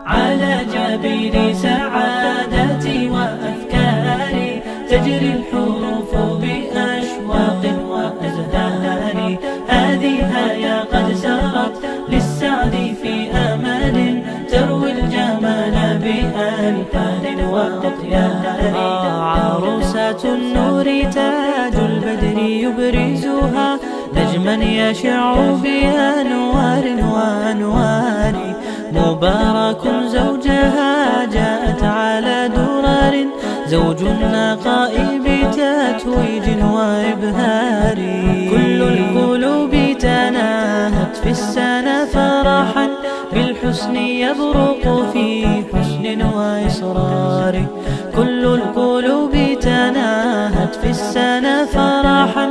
على جبين سعادتي وأفكاري تجري الحروف بأشواق وأزهار. هذه يا قد سرت للسعد في أمل تروي الجمال بألحان وأطيار. عروسة النور تاج البدر يبرزها نجما يشع بأنوار وأنوار. مبارك زوجها جاءت على درر زوج النقاء بتتويج وإبهار. كل القلوب تناهت في السنة فرحا بالحسن يبرق في حسن وإصرار. كل القلوب تناهت في السنة فرحا